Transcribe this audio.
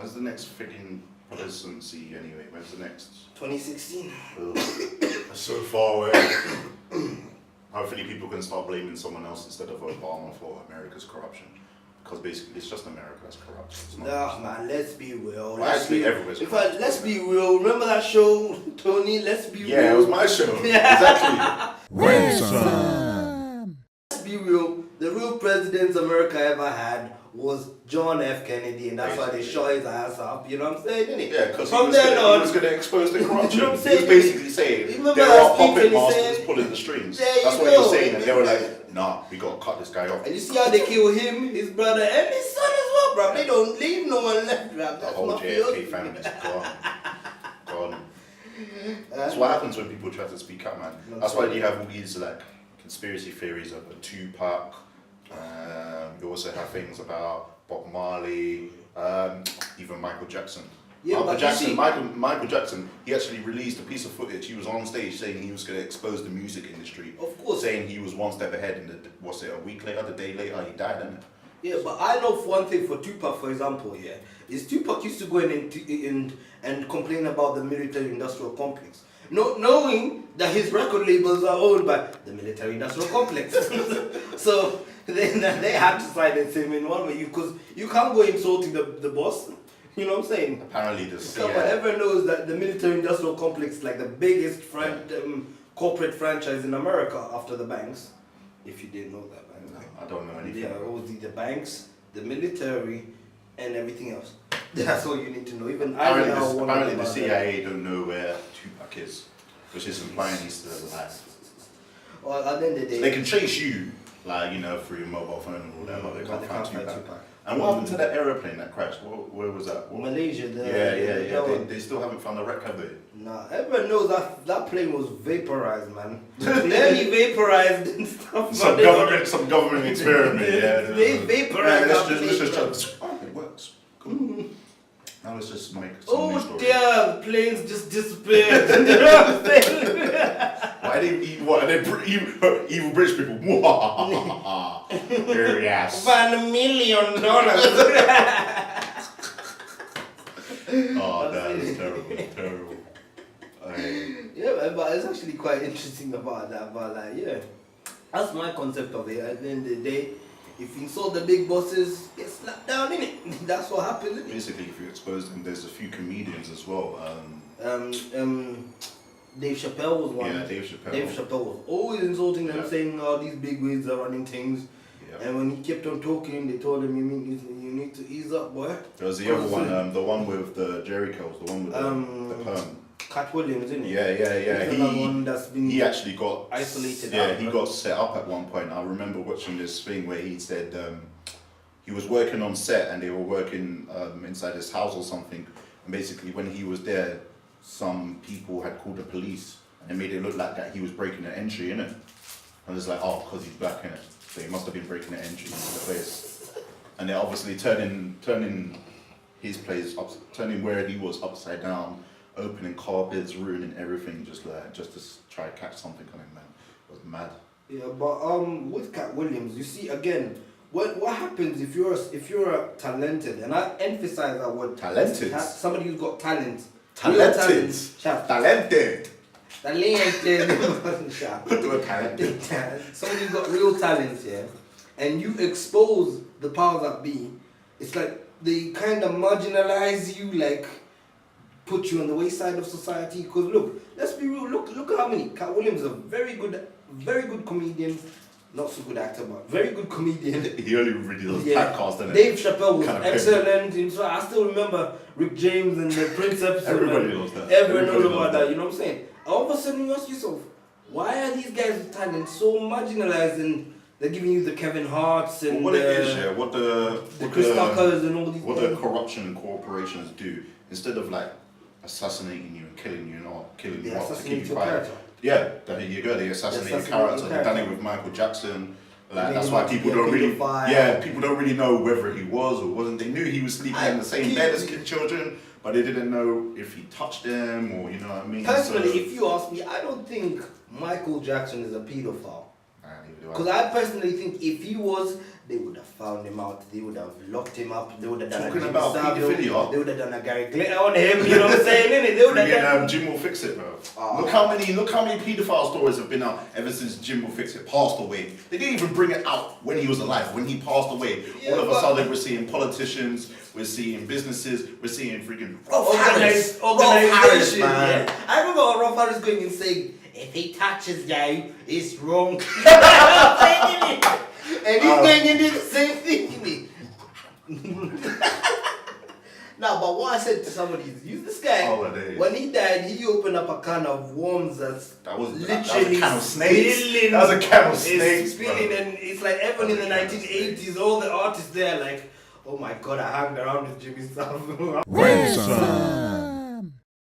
When's the next freaking presidency anyway? When's the next? 2016. That's so far away. Hopefully people can start blaming someone else instead of Obama for America's corruption. Because basically it's just America that's corrupt. It's not Nah, man, let's be real. Well, actually, everywhere's corrupt. Let's be real. Remember that show, Tony? Let's be real. Yeah, it was my show. Exactly. Ranting. Let's be real. The real president America ever had was John F. Kennedy, and that's why they shot his ass up. You know what I'm saying, didn't it? Yeah, because he From then on, was going to expose the corruption. You know what I'm He saying? was basically saying Remember there that are speech puppet when he masters said- pulling the strings. There you That's what he was go. saying, and they were like, nah, we got to cut this guy off. And you see how they kill him, his brother, and his son as well, bro. They don't leave no one left, bro. The That's whole not JFK family is gone. Gone. That's what happens when people try to speak up, man. That's why you have all these like conspiracy theories of Tupac. You also have things about Bob Marley, even Michael Jackson. Yeah, Michael Jackson, he actually released a piece of footage. He was on stage saying he was going to expose the music industry. Of course. Saying he was one step ahead, and a week later, the day later, he died, didn't it? Yeah, but I know for one thing for Tupac, for example, yeah, is Tupac used to go in and complain about the military-industrial complex, knowing that his record labels are owned by the military-industrial complex. So they had to silence him in one way, because you can't go insulting the boss. You know what I'm saying? Apparently, this. Someone ever knows that the military-industrial complex is like the biggest corporate franchise in America after the banks. If you didn't know that, man. No, I don't know anything. Yeah, all the banks, the military, and everything else. That's all you need to know. Even apparently the CIA don't know where Tupac is, which is implying he's still alive. Well, at the end of the day, So they can chase you, like, you know, through your mobile phone and all that, but they can't find Tupac. And what happened to that airplane that crashed? Where was that? Malaysia. Yeah. They still haven't found the wreck, have they? Nah, everyone knows that plane was vaporized, man. Clearly vaporized and stuff. Some government experiment. Yeah. They vaporized. Let's just try to describe it. Works. Cool. Now let's just make some new story. Dear, the planes just disappeared. You know what I'm saying? Why they evil British people? Very ass. $1 million. Oh, that is terrible. Yeah, but it's actually quite interesting about that. But like, yeah, that's my concept of it. At the end of the day, if you insult the big bosses, get slapped down, innit? That's what happens, innit? Basically, if you expose them, there's a few comedians as well. Dave Chappelle was one. Yeah, Dave Chappelle. Dave Chappelle was always insulting them, saying, "Oh, these big wigs are running things." Yeah. And when he kept on talking, they told him, "You need to ease up, boy." There was the other one, the one with the Jerry curls, the one with the perm. Cat Williams, isn't it? Yeah. He actually got isolated. He got set up at one point. I remember watching this thing where he said he was working on set and they were working inside his house or something. And basically, when he was there, some people had called the police and it made it look like that he was breaking an entry, innit? And it's like, oh, because he's black, innit? So he must have been breaking an entry into the place. And they're obviously turning his place turning where he was upside down, opening carpets, ruining everything, just to try to catch something on him, man. It was mad. Yeah, but with Cat Williams, you see again, what happens if you're talented, and I emphasize that word. Talented. Somebody who's got talent. Talented. Talented. What do a talented? Somebody who's got real talent, yeah, and you expose the powers that be, it's like they kind of marginalize you, like put you on the wayside of society. Because look, let's be real. Look at how many. Cat Williams is a very good comedian. Not so good actor, but very good comedian. He only really does podcasts, doesn't Dave Chappelle was excellent. So I still remember Rick James and the Prince episode. Everybody knows that. Everyone knows about that. You know what I'm saying? All of a sudden, you ask yourself, why are these guys with talent so marginalized and they're giving you the Kevin Harts and what the Chris Tuckers and all these. What the corruption corporations do instead of like assassinating you and killing you, not killing you off to keep you quiet. Yeah, there you go. They assassinate your character. They've done it with Michael Jackson. Like, that's why people don't really. Yeah, people don't really know whether he was or wasn't. They knew he was sleeping in the same bed as children, but they didn't know if he touched them or, you know what I mean. Personally, if you ask me, I don't think Michael Jackson is a pedophile. Because I personally think if he was, they would have found him out. They would have locked him up. They would have done Talking a Jimmy about Savile. paedophilia. They would have done a Gary Glitter on him. You know what I'm saying? Innit? They would have done. Jim will fix it, bro. Oh. Look how many paedophile stories have been out ever since Jim will fix it passed away. They didn't even bring it out when he was alive. When he passed away, all of a sudden we're seeing politicians, we're seeing businesses, we're seeing freaking Organization, man. yeah. I remember Rolf Harris going and saying, if he touches you, it's wrong. And he's going and doing the same thing to me. Now, but what I said to somebody is, use this guy. When he died, he opened up a can of worms that was literally a can of snakes. That was a can of snakes. Spilling, and it's like everyone in the 1980s, all the artists there, like, oh my god, I hung around with Jimmy Savile. Ranting.